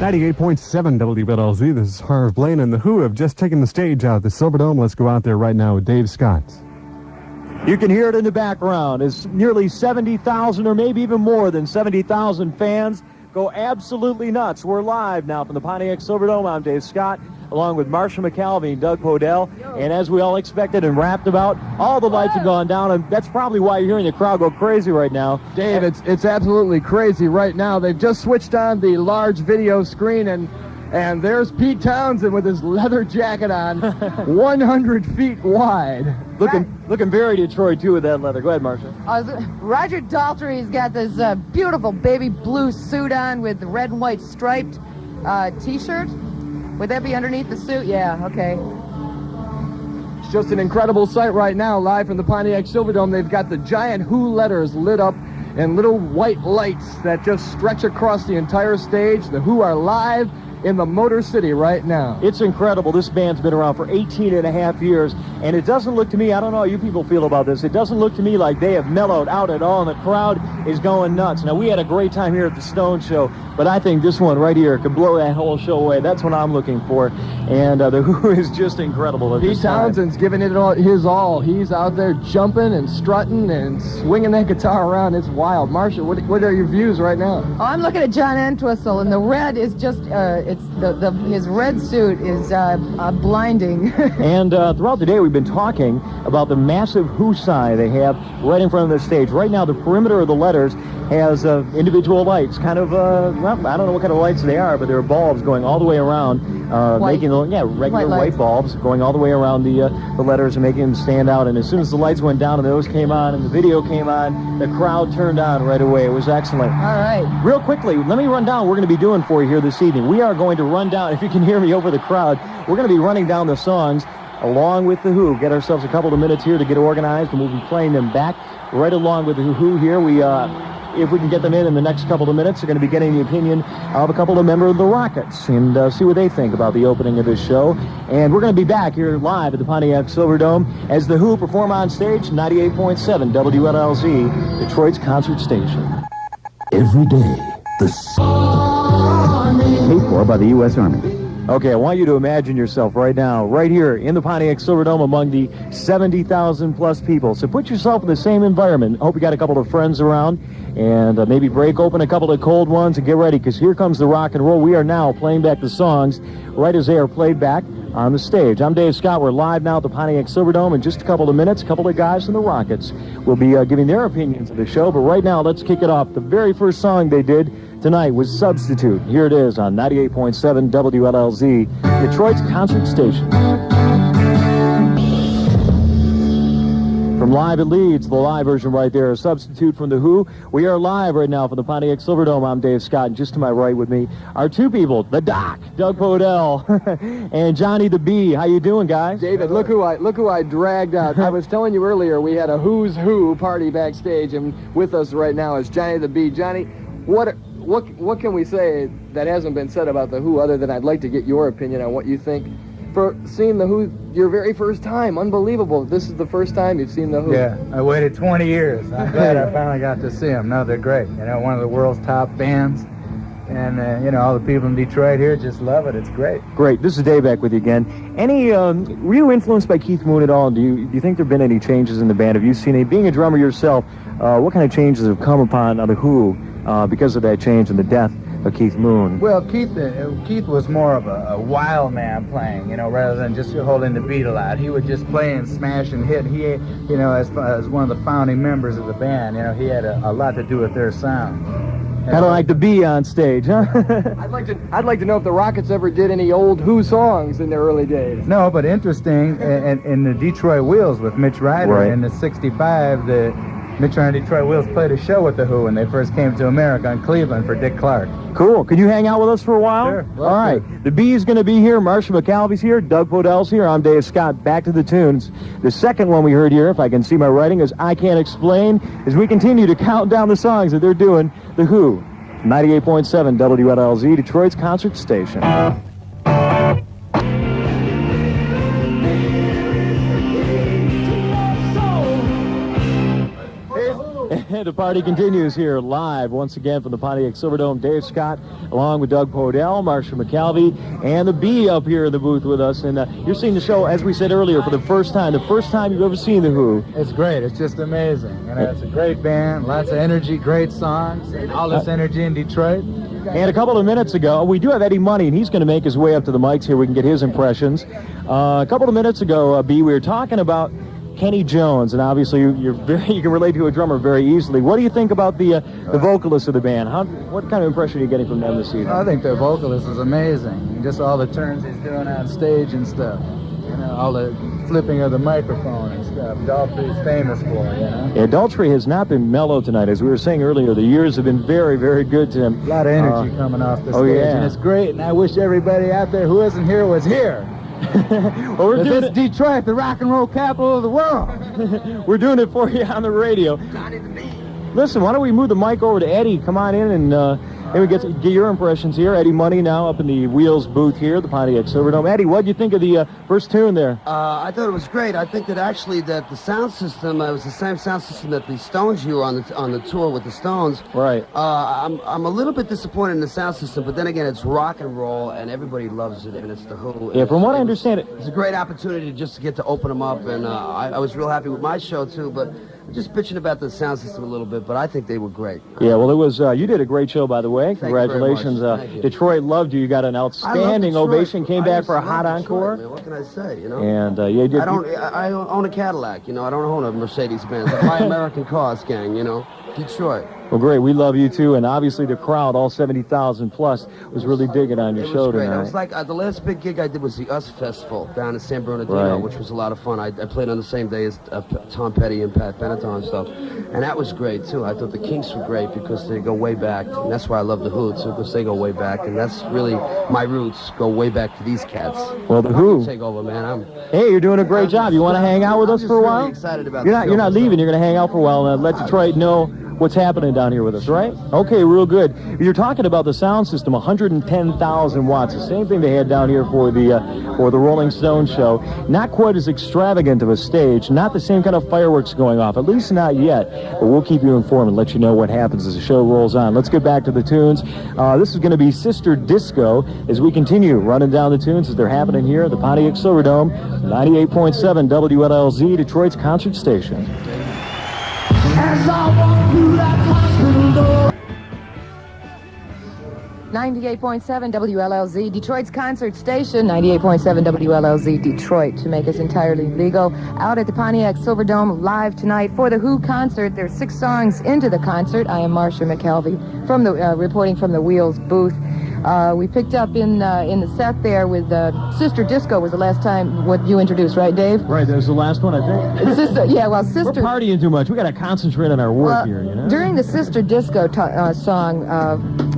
98.7 WLZ. This is Harv Blaine, and the Who have just taken the stage out at the Silverdome. Let's go out there right now with Dave Scott. You can hear it in the background. It's nearly 70,000 or maybe even more than 70,000 fans go absolutely nuts. We're live now from the Pontiac Silverdome. I'm Dave Scott, along with Marcia McCalvey and Doug Podell. And as we all expected and rapped about, all the lights have gone down, and that's probably why you're hearing the crowd go crazy right now. Dave, it's absolutely crazy right now. They've just switched on the large video screen, and there's Pete Townsend with his leather jacket on, 100 feet wide. Looking very Detroit, too, with that leather. Go ahead, Marcia. Roger Daltrey's got this beautiful baby blue suit on with the red and white striped T-shirt. Would that be underneath the suit? Yeah, okay. It's just an incredible sight right now, live from the Pontiac Silverdome. They've got the giant Who letters lit up and little white lights that just stretch across the entire stage. The Who are live in the Motor City right now. It's incredible. This band's been around for 18 and a half years, and it doesn't look to me, I don't know how you people feel about this, it doesn't look to me like they have mellowed out at all, and the crowd is going nuts. Now, we had a great time here at the Stone Show, but I think this one right here could blow that whole show away. That's what I'm looking for, and the Who is just incredible. Pete Townsend's giving it his all. He's out there jumping and strutting and swinging that guitar around. It's wild. Marcia, what are your views right now? Oh, I'm looking at John Entwistle, and the red is just, his red suit is blinding. And throughout the day, we've been talking about the massive Who sign they have right in front of the stage. Right now, the perimeter of the letters has individual lights, kind of, well, I don't know what kind of lights they are, but there are bulbs going all the way around, making regular white bulbs going all the way around the letters and making them stand out. And as soon as the lights went down and those came on and the video came on, the crowd turned on right away. It was excellent. All right. Real quickly, let me run down what we're going to be doing for you here this evening. We are going to run down, if you can hear me over the crowd, we're going to be running down the songs along with the Who. Get ourselves a couple of minutes here to get organized, and we'll be playing them back right along with the Who here. If we can get them in the next couple of minutes, we're going to be getting the opinion of a couple of members of the Rockets and see what they think about the opening of this show. And we're going to be back here live at the Pontiac Silverdome as the Who perform on stage, 98.7 WLLZ, Detroit's concert station. Every day, paid for by the U.S. Army. Okay, I want you to imagine yourself right now, right here in the Pontiac Silverdome among the 70,000 plus people. So put yourself in the same environment. Hope you got a couple of friends around, and maybe break open a couple of cold ones and get ready, because here comes the rock and roll. We are now playing back the songs right as they are played back on the stage. I'm Dave Scott. We're live now at the Pontiac Silverdome. In just a couple of minutes, a couple of guys from the Rockets will be giving their opinions of the show. But right now, let's kick it off. The very first song they did tonight was Substitute. Here it is on 98.7 WLLZ, Detroit's concert station. From Live at Leeds, the live version right there, a Substitute from the Who. We are live right now from the Pontiac Silverdome. I'm Dave Scott, and just to my right with me are two people, the Doc, Doug Podell, and Johnny the Bee. How you doing, guys? David, look who I dragged out. I was telling you earlier, we had a Who's Who party backstage, and with us right now is Johnny the Bee. Johnny, what can we say that hasn't been said about the Who, other than I'd like to get your opinion on what you think for seeing the Who your very first time? Unbelievable. This is the first time you've seen the Who. Yeah, I waited 20 years. I'm glad I finally got to see them. No, they're great. You know, one of the world's top bands. And, you know, all the people in Detroit here just love it. It's great. Great. This is Dave back with you again. Were you influenced by Keith Moon at all? Do you think there have been any changes in the band? Have you seen any? Being a drummer yourself, what kind of changes have come upon the Who because of that change and the death of Keith Moon? Well, Keith was more of a wild man playing, you know, rather than just holding the beat a lot. He would just play and smash and hit. He, you know, as one of the founding members of the band, you know, he had a lot to do with their sound. Kind of like the Bee on stage, huh? I'd like to know if the Rockets ever did any old Who songs in their early days. No, but interesting, in the Detroit Wllz with Mitch Ryder, right, in the '65, Mitch Ryder and Detroit Wllz played a show with the Who when they first came to America in Cleveland for Dick Clark. Cool. Could you hang out with us for a while? Sure. All right. The Bee's going to be here. Marcia McCalvey's here. Doug Podell's here. I'm Dave Scott. Back to the tunes. The second one we heard here, if I can see my writing, is I Can't Explain, as we continue to count down the songs that they're doing. The Who, 98.7 WLLZ, Detroit's concert station. And the party continues here live once again from the Pontiac Silverdome. Dave Scott, along with Doug Podell, Marcia McKelvey, and the Bee up here in the booth with us. And you're seeing the show, as we said earlier, for the first time you've ever seen the Who. It's great. It's just amazing. You know, it's a great band, lots of energy, great songs, and all this energy in Detroit. And a couple of minutes ago, we do have Eddie Money, and he's going to make his way up to the mics here. We can get his impressions. A couple of minutes ago, B, we were talking about Kenny Jones, and obviously you can relate to a drummer very easily. What do you think about the vocalist of the band? What kind of impression are you getting from them this evening? I think the vocalist is amazing. Just all the turns he's doing on stage and stuff. You know, all the flipping of the microphone and stuff. Daltrey's famous for, you know. Yeah, Daltrey has not been mellow tonight. As we were saying earlier, the years have been very, very good to him. A lot of energy coming off the stage, yeah. and it's great. And I wish everybody out there who isn't here was here. Well, we're doing it. Detroit, the rock and roll capital of the world. We're doing it for you on the radio. Listen, why don't we move the mic over to Eddie? Come on in and maybe get your impressions here. Eddie Money now up in the Wllz booth here, the Pontiac Silverdome. Eddie, what do you think of the first tune there? I thought it was great. I think that actually that the sound system was the same sound system that the Stones used on the tour with the Stones. Right. I'm a little bit disappointed in the sound system, but then again, it's rock and roll, and everybody loves it, and it's the Who. Yeah, from what I understand, it's a great opportunity just to get to open them up, and I was real happy with my show too, but just bitching about the sound system a little bit, but I think they were great. Yeah, well, it was. You did a great show, by the way. Congratulations. Thank you. Detroit loved you. You got an outstanding ovation. Came back for a hot encore. Man. What can I say? You know. And yeah, did. I own a Cadillac. You know, I don't own a Mercedes-Benz. I buy American cars, gang. You know, Detroit. Well, great. We love you too, and obviously the crowd, all 70,000 plus, was really digging on your show great. tonight. It was like the last big gig I did was the US Festival down in San Bernardino, which was a lot of fun. I played on the same day as Tom Petty and Pat Benatar and stuff, and that was great too. I thought the Kinks were great because they go way back, and that's why I love the Who too, because they go way back, and that's really my roots go way back to these cats. Well, the Who. Take over, man. Hey, you're doing a great job. You want to hang out with us for a while? I'm excited about. You're not leaving. You're going to hang out for a while and let Detroit know what's happening down here with us, right? Okay, real good. You're talking about the sound system, 110,000 watts, the same thing they had down here for the Rolling Stones show. Not quite as extravagant of a stage, not the same kind of fireworks going off, at least not yet, but we'll keep you informed and let you know what happens as the show rolls on. Let's get back to the tunes. This is going to be Sister Disco as we continue running down the tunes as they're happening here at the Pontiac Silverdome, 98.7 WLLZ, Detroit's concert station. As I walk through that hospital door. 98.7 WLLZ, Detroit's concert station, 98.7 WLLZ, Detroit, to make us entirely legal. Out at the Pontiac Silverdome live tonight for the Who concert. There's 6 songs into the concert. I am Marcia McKelvey from the reporting from the Wllz booth. We picked up in the set there with Sister Disco was the last time what you introduced, right, Dave? Right, that was the last one, I think. Sister, yeah, well, Sister... We're partying too much. We got to concentrate on our work here, you know? During the Sister Disco song,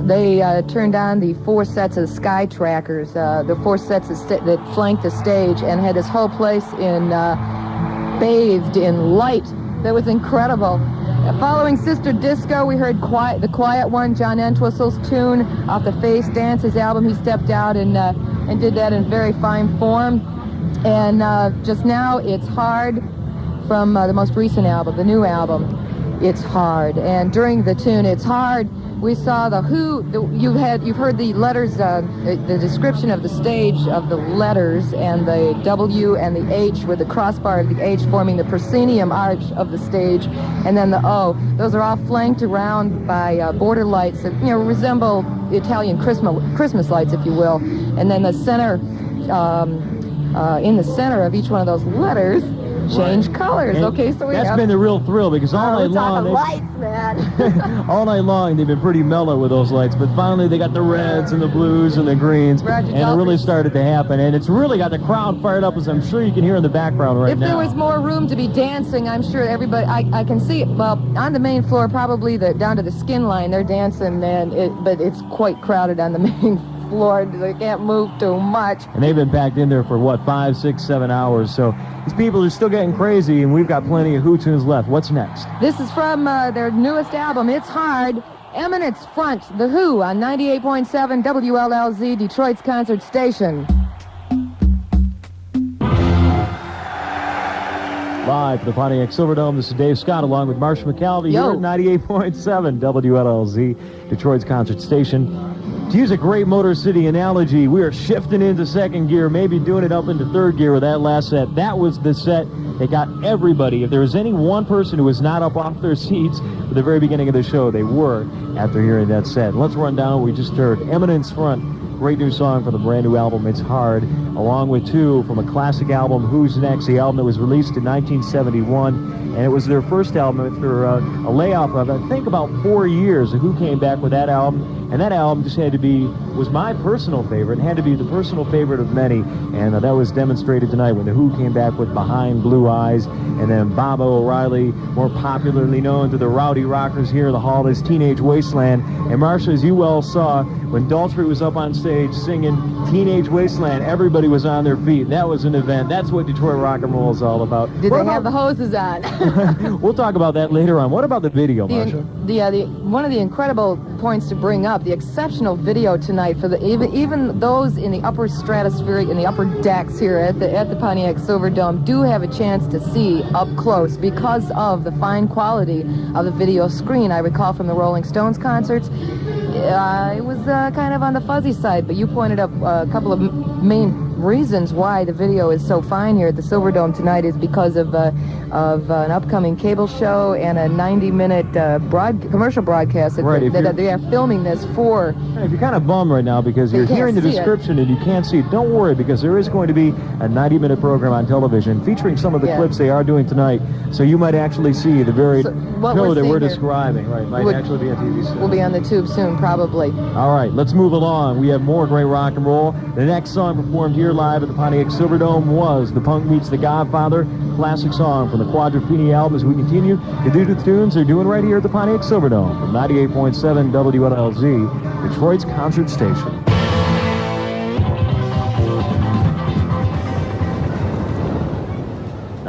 they turned on the 4 sets of sky trackers, the 4 sets that flanked the stage, and had this whole place bathed in light. That was incredible. Following Sister Disco, we heard the quiet one, John Entwistle's tune off the Face Dances album. He stepped out and did that in very fine form. And just now, It's Hard from the most recent album, the new album, It's Hard. And during the tune, It's Hard, we saw the Who. You've heard the letters, the description of the stage of the letters, and the W and the H with the crossbar of the H forming the proscenium arch of the stage, and then the O. Those are all flanked around by border lights that resemble Italian Christmas lights, if you will. And then the center, in the center of each one of those letters, change colors. And okay, so that's been the real thrill because all night long, lights, man. all night long they've been pretty mellow with those lights, but finally they got the reds and the blues and the greens, and it really started to happen, and it's really got the crowd fired up, as I'm sure you can hear in the background right now. If there was more room to be dancing, I'm sure everybody. I can see it. Well, on the main floor, probably down to the skin line, they're dancing, but it's quite crowded on the main floor. They can't move too much. And they've been packed in there for, 5, 6, 7 hours. So these people are still getting crazy, and we've got plenty of Who tunes left. What's next? This is from their newest album, It's Hard. Eminence Front, The Who, on 98.7 WLLZ, Detroit's concert station. Live from the Pontiac Silverdome, this is Dave Scott along with Marcia McCalvey here at 98.7 WLLZ, Detroit's concert station. To use a great Motor City analogy, we are shifting into second gear, maybe doing it up into third gear with that last set. That was the set that got everybody. If there was any one person who was not up off their seats at the very beginning of the show, they were after hearing that set. Let's run down what we just heard. Eminence Front. Great new song from the brand new album, It's Hard, along with two from a classic album, Who's Next, the album that was released in 1971, and it was their first album after a layoff of, I think, about 4 years. The Who came back with that album, and that album just had to be, was my personal favorite, and had to be the personal favorite of many, and that was demonstrated tonight when the Who came back with Behind Blue Eyes, and then Baba O'Reilly, more popularly known to the rowdy rockers here in the hall, is Teenage Wasteland. And Marcia, as you well saw, when Daltrey was up on stage singing Teenage Wasteland, everybody was on their feet. That was an event. That's what Detroit rock and roll is all about. Did they have the hoses on? We'll talk about that later on. What about the video, Marcia? One of the incredible points to bring up, the exceptional video tonight for the even those in the upper stratosphere, in the upper decks here at the Pontiac Silverdome do have a chance to see up close because of the fine quality of the video screen. I recall from the Rolling Stones concerts, it was kind of on the fuzzy side, but you pointed up a couple of main reasons why the video is so fine here at the Silverdome tonight is because of an upcoming cable show and a 90-minute commercial broadcast that they are filming this for. If you're kind of bummed right now because you're hearing the description and you can't see it, don't worry, because there is going to be a 90-minute program on television featuring some of the clips they are doing tonight, so you might actually see the very show that we're describing. Right, might actually be on TV soon. We'll be on the tube soon, probably. All right, let's move along. We have more great rock and roll. The next song performed here live at the Pontiac Silverdome was The Punk Meets the Godfather, classic song from the Quadrophenia album, as we continue to do the tunes they're doing right here at the Pontiac Silverdome from 98.7 WLLZ, Detroit's concert station.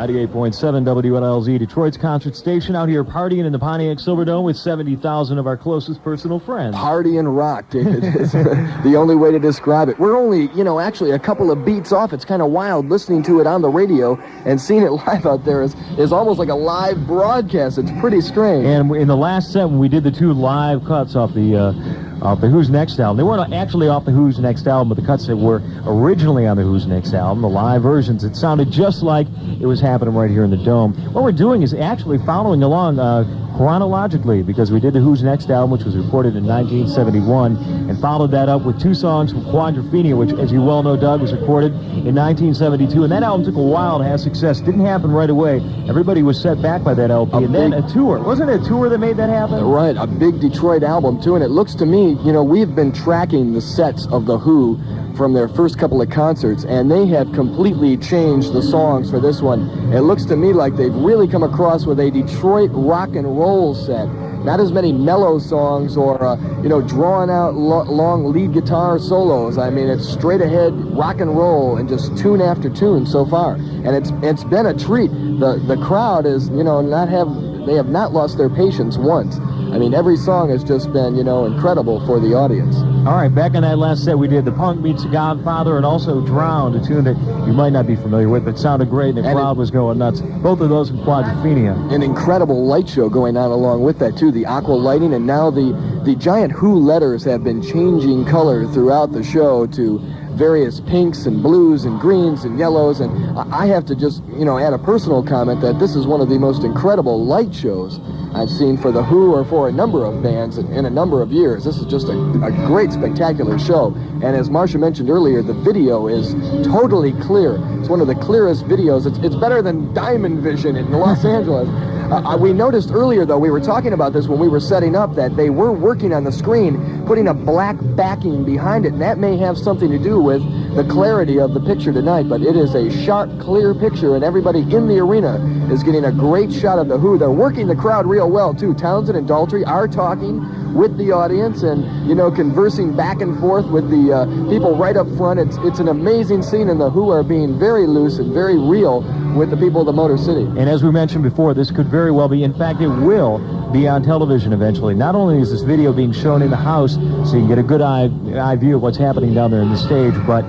.7 WLLZ, Detroit's concert station, out here partying in the Pontiac Silverdome with 70,000 of our closest personal friends. Party and rock, David, is the only way to describe it. We're only, actually a couple of beats off. It's kind of wild listening to it on the radio, and seeing it live out there is almost like a live broadcast. It's pretty strange. And in the last set, when we did the two live cuts off the Who's Next album. They weren't actually off the Who's Next album, but the cuts that were originally on the Who's Next album, the live versions, it sounded just like it was happening right here in the Dome. What we're doing is actually following along chronologically, because we did the Who's Next album, which was recorded in 1971, and followed that up with two songs from Quadrophenia, which, as you well know, Doug, was recorded in 1972, and that album took a while to have success. Didn't happen right away. Everybody was set back by that LP, and then a tour. Wasn't it a tour that made that happen? Right, a big Detroit album, too, and it looks to me, we've been tracking the sets of The Who from their first couple of concerts, and they have completely changed the songs for this one. It looks to me like they've really come across with a Detroit rock and roll set. Not as many mellow songs or, drawn out long lead guitar solos. I mean, it's straight ahead rock and roll and just tune after tune so far. And it's been a treat. The crowd is, they have not lost their patience once. I mean, every song has just been, incredible for the audience. All right, back on that last set, we did The Punk Meets the Godfather and also Drowned, a tune that you might not be familiar with, but sounded great, and the crowd was going nuts. Both of those from Quadrophenia. An incredible light show going on along with that, too. The aqua lighting, and now the giant Who letters have been changing color throughout the show to various pinks and blues and greens and yellows, and I have to just, add a personal comment that this is one of the most incredible light shows I've seen for The Who or for a number of bands in a number of years. This is just a great, spectacular show. And as Marcia mentioned earlier, the video is totally clear. It's one of the clearest videos. It's better than Diamond Vision in Los Angeles. We noticed earlier, though, we were talking about this when we were setting up, that they were working on the screen, putting a black backing behind it, and that may have something to do with the clarity of the picture tonight, but it is a sharp, clear picture, and everybody in the arena is getting a great shot of The Who. They're working the crowd real well, too. Townsend and Daltrey are talking with the audience and, conversing back and forth with the people right up front. It's an amazing scene, and The Who are being very loose and very real with the people of the Motor City. And as we mentioned before, this could very well be, in fact, it will be on television eventually. Not only is this video being shown in the house, so you can get a good eye view of what's happening down there in the stage, but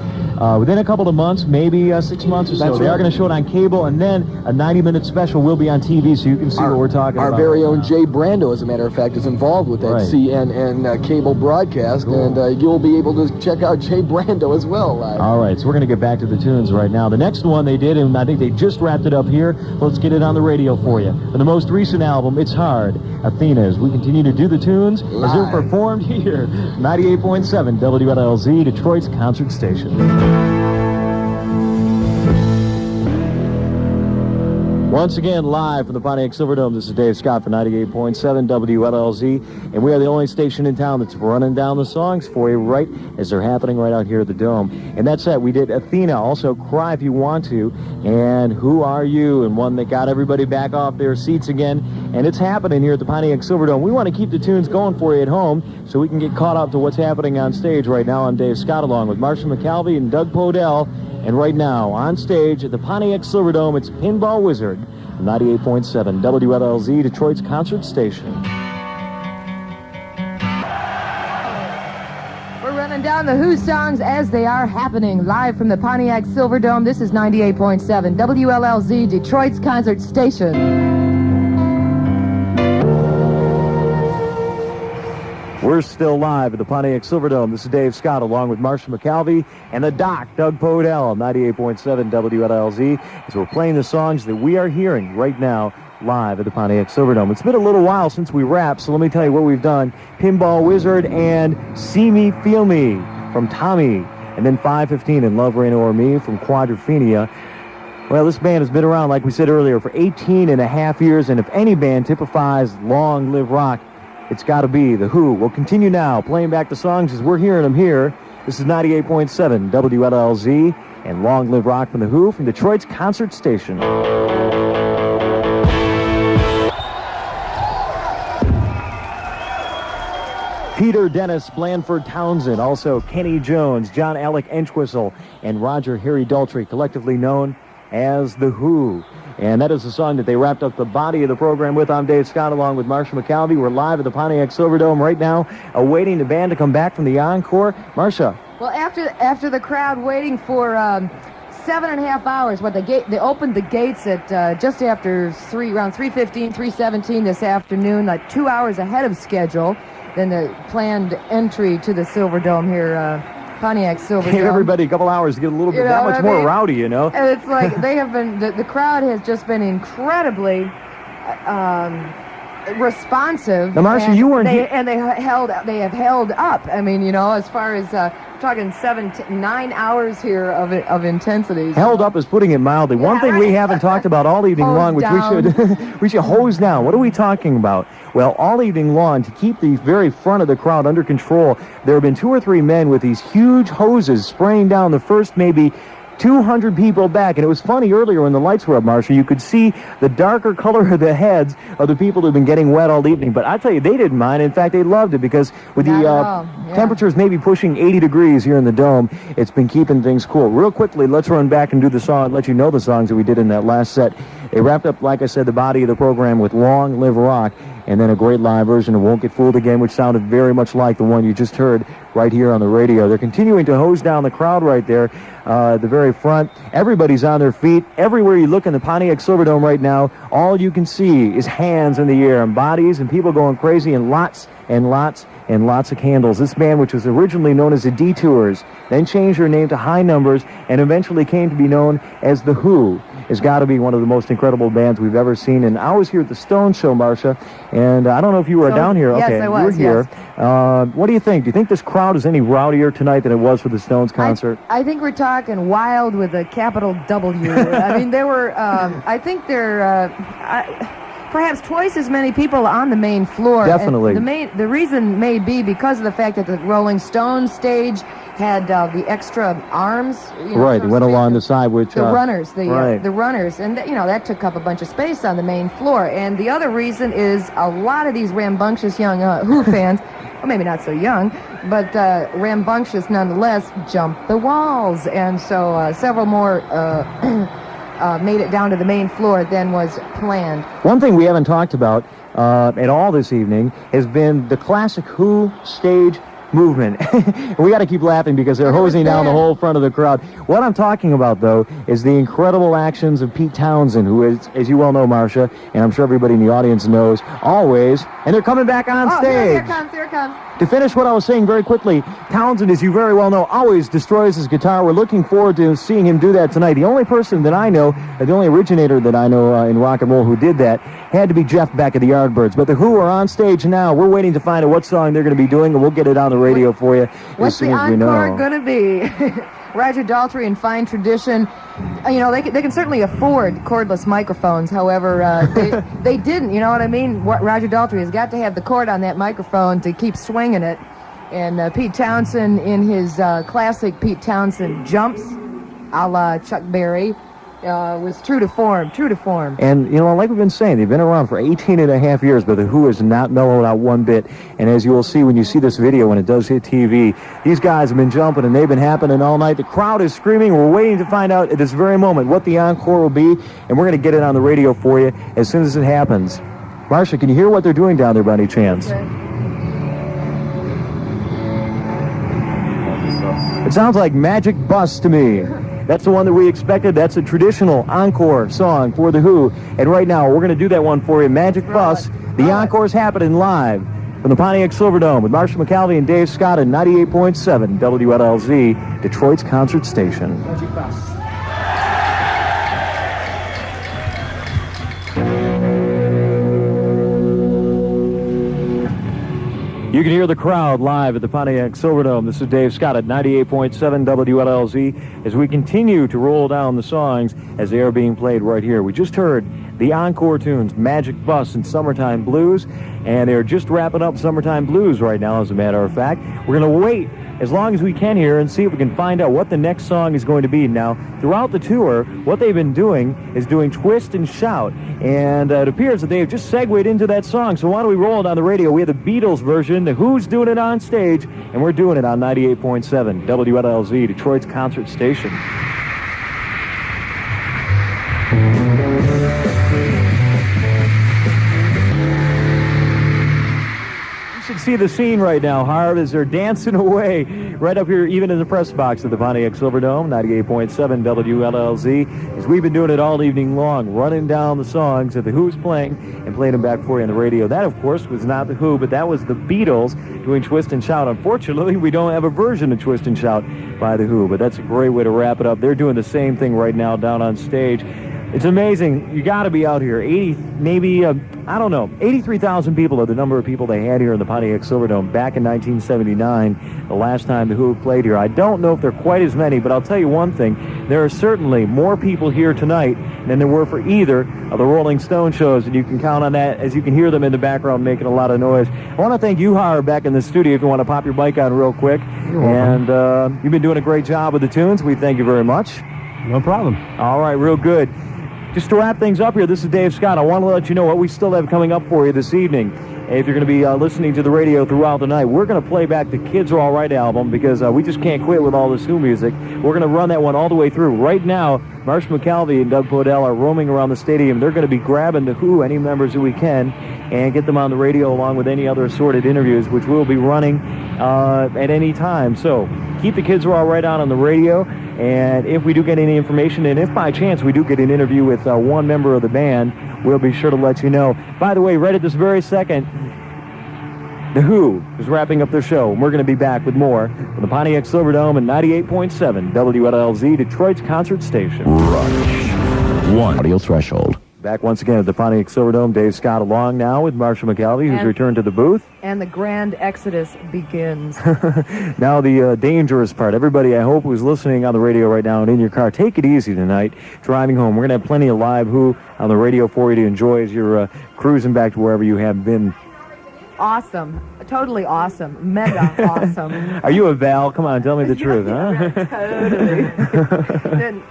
within a couple of months, maybe 6 months or so. That's They are right. going to show it on cable, and then a 90-minute special will be on TV, so you can see what we're talking about. Our very own Jay Brando, as a matter of fact, is involved with that Right. CNN cable broadcast, and you'll be able to check out Jay Brando as well live. All right, so we're going to get back to the tunes right now. The next one they did, and I think they just wrapped it up here. Let's get it on the radio for you. For the most recent album, It's Hard, Athena, as we continue to do the tunes as they're performed here. 98.7 WLZ, Detroit's concert station. Once again, live from the Pontiac Silverdome, this is Dave Scott for 98.7 WLZ, and we are the only station in town that's running down the songs for you right as they're happening right out here at the Dome. And that's it. We did Athena, also Cry If You Want To, and Who Are You, and one that got everybody back off their seats again. And it's happening here at the Pontiac Silverdome. We want to keep the tunes going for you at home so we can get caught up to what's happening on stage right now. I'm Dave Scott along with Marcia McCalvey and Doug Podell. And right now, on stage at the Pontiac Silverdome, it's Pinball Wizard, 98.7 WLZ, Detroit's concert station. We're running down the Who songs as they are happening, live from the Pontiac Silverdome. This is 98.7 WLZ, Detroit's concert station. We're still live at the Pontiac Silverdome. This is Dave Scott along with Marcia McCalvey and the Doc, Doug Podell, 98.7 WLZ, as we're playing the songs that we are hearing right now live at the Pontiac Silverdome. It's been a little while since we wrapped, so let me tell you what we've done. Pinball Wizard and See Me, Feel Me from Tommy, and then 5:15 and Love, Rain or Me from Quadrophenia. Well, this band has been around, like we said earlier, for 18 and a half years, and if any band typifies long live rock, it's got to be The Who. We'll continue now, playing back the songs as we're hearing them here. This is 98.7 WLZ and Long Live Rock from The Who from Detroit's concert station. Peter Dennis Blandford Townsend, also Kenny Jones, John Alec Entwistle, and Roger Harry Daltrey, collectively known as The Who. And that is the song that they wrapped up the body of the program with. I'm Dave Scott along with Marcia McCalvey. We're live at the Pontiac Silverdome right now, awaiting the band to come back from the encore. Marcia. Well, after the crowd waiting for 7.5 hours, they opened the gates at just after around 3:15, 3:17 this afternoon, like 2 hours ahead of schedule than the planned entry to the Silverdome here. Pontiac Silverdome. Gave everybody a couple hours to get a little bit that much more rowdy, you know. And it's like they have been, the crowd has just been incredibly responsive. Now, Marcia, you weren't here. And they have held up. I mean, you know, as far as talking 9 hours here of intensity. Held up is putting it mildly. One thing we haven't talked about all evening long, which we should hose down. What are we talking about? Well, all evening long, to keep the very front of the crowd under control, there have been 2 or 3 men with these huge hoses spraying down the first maybe 200 people back. And it was funny earlier when the lights were up, Marcia, you could see the darker color of the heads of the people who've been getting wet all evening. But I tell you, they didn't mind. In fact, they loved it because with the temperatures maybe pushing 80 degrees here in the Dome, it's been keeping things cool. Real quickly, let's run back and do the song, let you know the songs that we did in that last set. They wrapped up, like I said, the body of the program with Long Live Rock, and then a great live version of Won't Get Fooled Again, which sounded very much like the one you just heard right here on the radio. They're continuing to hose down the crowd right there at the very front. Everybody's on their feet. Everywhere you look in the Pontiac Silverdome right now, all you can see is hands in the air and bodies and people going crazy and lots and lots and lots of candles. This band, which was originally known as the Detours, then changed their name to High Numbers and eventually came to be known as The Who, has got to be one of the most incredible bands we've ever seen. And I was here at the Stone Show, Marcia, and I don't know if you were down here. Yes, okay, I was, you were here. What do you think? Do you think this crowd is any rowdier tonight than it was for the Stones concert? I think we're talking wild with a capital W. I mean, there were, I think there perhaps twice as many people on the main floor. Definitely. And the reason may be because of the fact that the Rolling Stones stage had the extra arms. Right, it went along the side, which the runners, the runners, and that took up a bunch of space on the main floor. And the other reason is a lot of these rambunctious young Who fans, well, maybe not so young, but rambunctious nonetheless, jumped the walls, and so several more made it down to the main floor than was planned. One thing we haven't talked about at all this evening has been the classic Who stage movement. We got to keep laughing because they're hosing down the whole front of the crowd. What I'm talking about, though, is the incredible actions of Pete Townsend, who is, as you well know, Marcia, and I'm sure everybody in the audience knows, always, and they're coming back on stage. Here it comes, here it comes. To finish what I was saying very quickly, Townsend, as you very well know, always destroys his guitar. We're looking forward to seeing him do that tonight. The only person that I know, the only originator that I know in rock and roll who did that, had to be Jeff Beck of the Yardbirds. But the Who are on stage now. We're waiting to find out what song they're going to be doing, and we'll get it on the radio for you as soon as we know. What's the encore going to be? Roger Daltrey, in fine tradition, you know, they can certainly afford cordless microphones. However, they didn't, you know what I mean? Roger Daltrey has got to have the cord on that microphone to keep swinging it. And Pete Townsend, in his classic Pete Townsend jumps, a la Chuck Berry, was true to form. And, you know, like we've been saying, they've been around for 18 and a half years, but the Who has not mellowed out one bit. And as you will see when you see this video, when it does hit TV, these guys have been jumping and they've been happening all night. The crowd is screaming. We're waiting to find out at this very moment what the encore will be, and we're going to get it on the radio for you as soon as it happens. Marcia, can you hear what they're doing down there by any chance? Okay. It sounds like Magic Bus to me. That's the one that we expected. That's a traditional encore song for The Who. And right now, we're going to do that one for you. Magic Bus. The encore's happening live from the Pontiac Silverdome with Marshall McAlvey and Dave Scott at 98.7 WLLZ, Detroit's concert station. Magic Bus. You can hear the crowd live at the Pontiac Silverdome. This is Dave Scott at 98.7 WLLZ as we continue to roll down the songs as they are being played right here. We just heard the encore tunes, Magic Bus and Summertime Blues, and they're just wrapping up Summertime Blues right now, as a matter of fact. We're going to wait as long as we can here and see if we can find out what the next song is going to be. Now, throughout the tour, what they've been doing is doing Twist and Shout, and it appears that they have just segued into that song. So why don't we roll it on the radio? We have the Beatles version, the Who's doing it on stage, and we're doing it on 98.7 WLLZ, Detroit's concert station. See the scene right now, Harv, as they're dancing away right up here, even in the press box of the Pontiac Silverdome, 98.7 WLLZ, as we've been doing it all evening long, running down the songs that the Who's playing and playing them back for you on the radio. That, of course, was not the Who, but that was the Beatles doing Twist and Shout. Unfortunately, we don't have a version of Twist and Shout by the Who, but that's a great way to wrap it up. They're doing the same thing right now down on stage. It's amazing. You got to be out here. 80, maybe, I don't know, 83,000 people are the number of people they had here in the Pontiac Silverdome back in 1979, the last time the Who played here. I don't know if they're quite as many, but I'll tell you one thing. There are certainly more people here tonight than there were for either of the Rolling Stone shows, and you can count on that as you can hear them in the background making a lot of noise. I want to thank you, Harv, back in the studio, if you want to pop your mic on real quick. And you've been doing a great job with the tunes. We thank you very much. No problem. All right, real good. Just to wrap things up here, this is Dave Scott. I want to let you know what we still have coming up for you this evening. If you're going to be listening to the radio throughout the night, we're going to play back the Kids Are All Right album because we just can't quit with all this Who music. We're going to run that one all the way through. Right now, Marshall McAlvey and Doug Podell are roaming around the stadium. They're going to be grabbing the Who, any members that we can, and get them on the radio along with any other assorted interviews, which we'll be running at any time. So keep the Kids Are All Right on the radio. And if we do get any information, and if by chance we do get an interview with one member of the band, we'll be sure to let you know. By the way, right at this very second, The Who is wrapping up their show, and we're going to be back with more from the Pontiac Silverdome and 98.7 WLLZ, Detroit's concert station. Rush. One. Audio threshold. Back once again at the Pontiac Silverdome, Dave Scott along now with Marshall McAlvey, who's returned to the booth. And the grand exodus begins. Now the dangerous part. Everybody, I hope, who's listening on the radio right now and in your car, take it easy tonight driving home. We're going to have plenty of live Who on the radio for you to enjoy as you're cruising back to wherever you have been. Awesome. Totally awesome. Mega awesome. Are you a Val? Come on, tell me the truth, huh? Totally.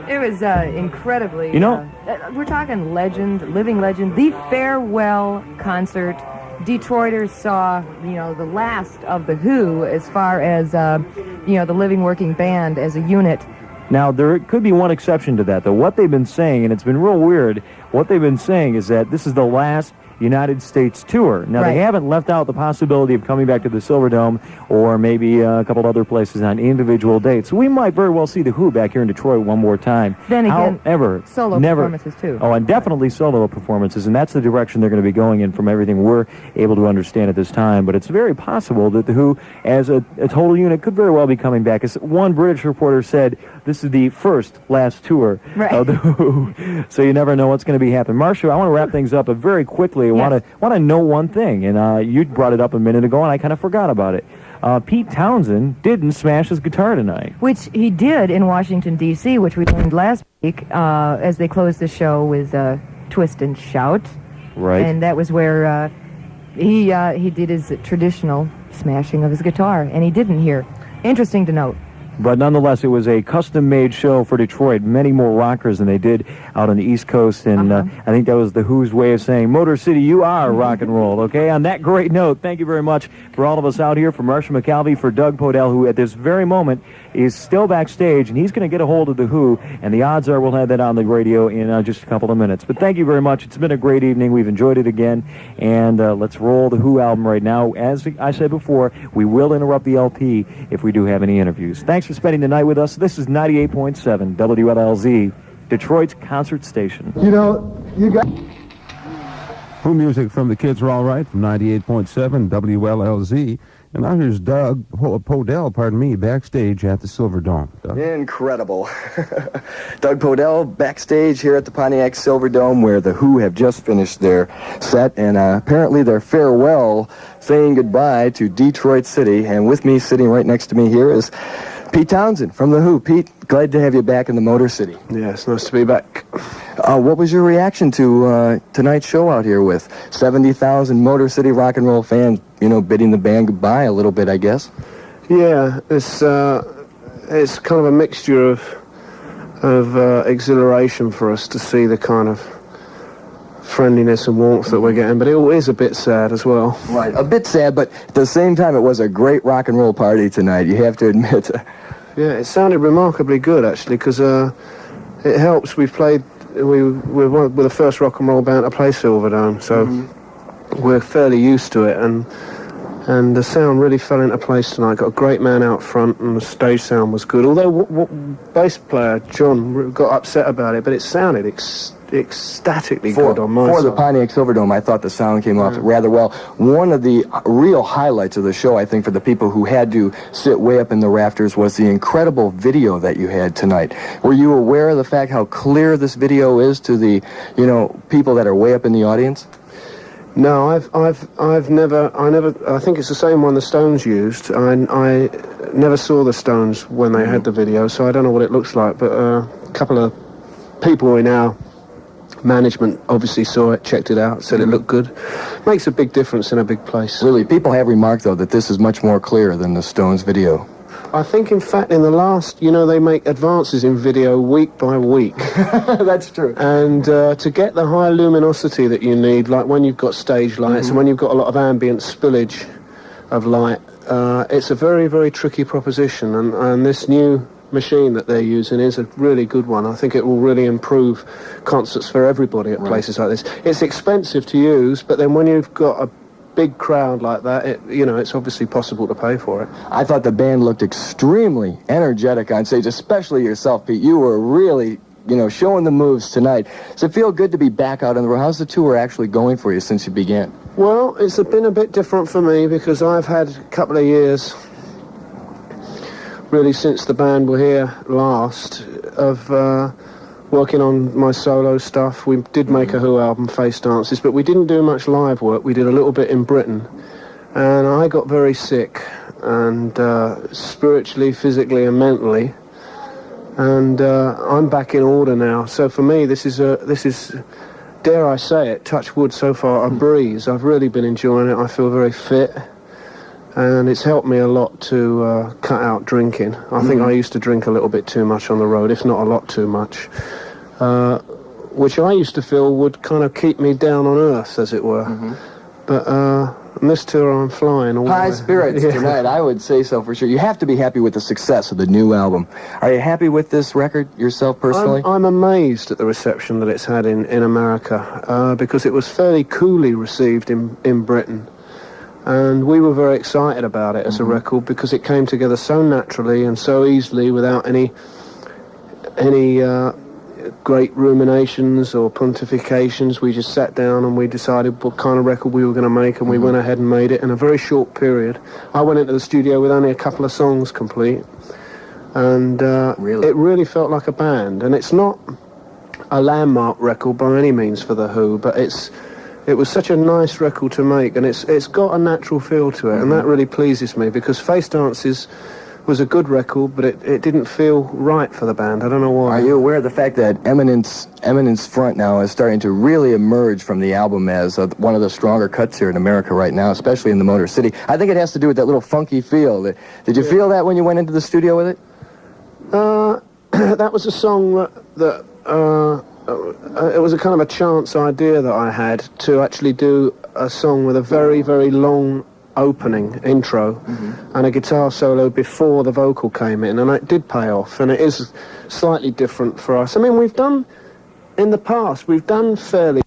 It was incredibly, you know, we're talking legend, living legend, the farewell concert. Detroiters saw, you know, the last of the Who as far as, you know, the living working band as a unit. Now, there could be one exception to that, though. What they've been saying, and it's been real weird, what they've been saying is that this is the last United States tour. Now, Right. they haven't left out the possibility of coming back to the Silverdome or maybe a couple other places on individual dates. We might very well see the Who back here in Detroit one more time. Then again, however, solo performances too. Oh, and definitely solo performances, and that's the direction they're going to be going in from everything we're able to understand at this time. But it's very possible that the Who, as a total unit, could very well be coming back. As one British reporter said, this is the last tour of the Who. So you never know what's going to be happening. Marcia, I want to wrap things up, but very quickly, I want to know one thing, and you brought it up a minute ago, and I kind of forgot about it. Pete Townsend didn't smash his guitar tonight. Which he did in Washington, D.C., which we learned last week as they closed the show with Twist and Shout. Right. And that was where he did his traditional smashing of his guitar, and he didn't here. Interesting to note. But nonetheless, it was a custom-made show for Detroit. Many more rockers than they did out on the East Coast. And I think that was the Who's way of saying, Motor City, you are rock and roll. Okay, on that great note, thank you very much for all of us out here, for Marcia McCalvey, for Doug Podell, who at this very moment is still backstage, and he's going to get a hold of the Who, and the odds are we'll have that on the radio in just a couple of minutes. But thank you very much. It's been a great evening. We've enjoyed it again, and let's roll the Who album right now. As I said before, we will interrupt the LP if we do have any interviews. Thanks for spending the night with us. This is 98.7 WLLZ, Detroit's concert station. You know, you got... Who music from the Kids Are All Right from 98.7 WLLZ. And now here's Doug Podell, backstage at the Silverdome. Doug? Incredible. Doug Podell backstage here at the Pontiac Silverdome, where the Who have just finished their set, and apparently their farewell, saying goodbye to Detroit City. And with me, sitting right next to me here, is Pete Townsend from the Who. Pete, glad to have you back in the Motor City. Yeah, it's nice to be back. What was your reaction to tonight's show out here with 70,000 Motor City rock and roll fans, bidding the band goodbye a little bit, I guess? Yeah, it's kind of a mixture of exhilaration for us to see the kind of friendliness and warmth that we're getting, but it is a bit sad as well. Right, a bit sad, but at the same time, it was a great rock and roll party tonight, you have to admit. Yeah, it sounded remarkably good, actually, because it helps. We're the first rock and roll band to play Silverdome, so we're fairly used to it, and the sound really fell into place tonight. Got a great man out front, and the stage sound was good. Although bass player John got upset about it, but it sounded ecstatically good on my side. For the Pontiac Silverdome, I thought the sound came off rather well. One of the real highlights of the show, I think, for the people who had to sit way up in the rafters, was the incredible video that you had tonight. Were you aware of the fact how clear this video is to the, people that are way up in the audience? No, I've never. I think it's the same one the Stones used. I never saw the Stones when they had the video, so I don't know what it looks like. But a couple of people in our management obviously saw it, checked it out, said it looked good. Makes a big difference in a big place. Really, people have remarked though that this is much more clear than the Stones video. I think, in fact, in the last, they make advances in video week by week. That's true. And to get the high luminosity that you need, like when you've got stage lights and when you've got a lot of ambient spillage of light, it's a very, very tricky proposition. And this new machine that they're using is a really good one. I think it will really improve concerts for everybody at places like this. It's expensive to use, but then when you've got a big crowd like that, it's obviously possible to pay for it. I thought the band looked extremely energetic on stage, especially yourself, Pete. You were really, showing the moves tonight. Does it feel good to be back out on the road? How's the tour actually going for you since you began? Well, it's been a bit different for me because I've had a couple of years, really since the band were here last, of working on my solo stuff. We did make a Who album, Face Dances, but we didn't do much live work. We did a little bit in Britain, and I got very sick, and spiritually, physically, and mentally. And I'm back in order now. So for me, this is, dare I say it, touch wood, so far a breeze. I've really been enjoying it. I feel very fit, and it's helped me a lot to cut out drinking. I think I used to drink a little bit too much on the road, if not a lot too much, which I used to feel would kind of keep me down on earth, as it were. But And this tour I'm flying all High the way. spirits Yeah. tonight, I would say so for sure. You have to be happy with the success of the new album. Are you happy with this record yourself personally? I'm amazed at the reception that it's had in America, because it was fairly coolly received in Britain. And we were very excited about it as a record because it came together so naturally and so easily without any great ruminations or pontifications. We just sat down and we decided what kind of record we were going to make, and we went ahead and made it in a very short period. I went into the studio with only a couple of songs complete, and it really felt like a band. And it's not a landmark record by any means for The Who, but it was such a nice record to make, and it's got a natural feel to it, and that really pleases me, because Face Dances was a good record, but it didn't feel right for the band. I don't know why. Are you aware of the fact that Eminence Front now is starting to really emerge from the album as one of the stronger cuts here in America right now, especially in the Motor City? I think it has to do with that little funky feel. Did you feel that when you went into the studio with it? That was a song that it was a kind of a chance idea that I had to actually do a song with a very, very long opening intro and a guitar solo before the vocal came in, and it did pay off, and it is slightly different for us. I mean, in the past we've done fairly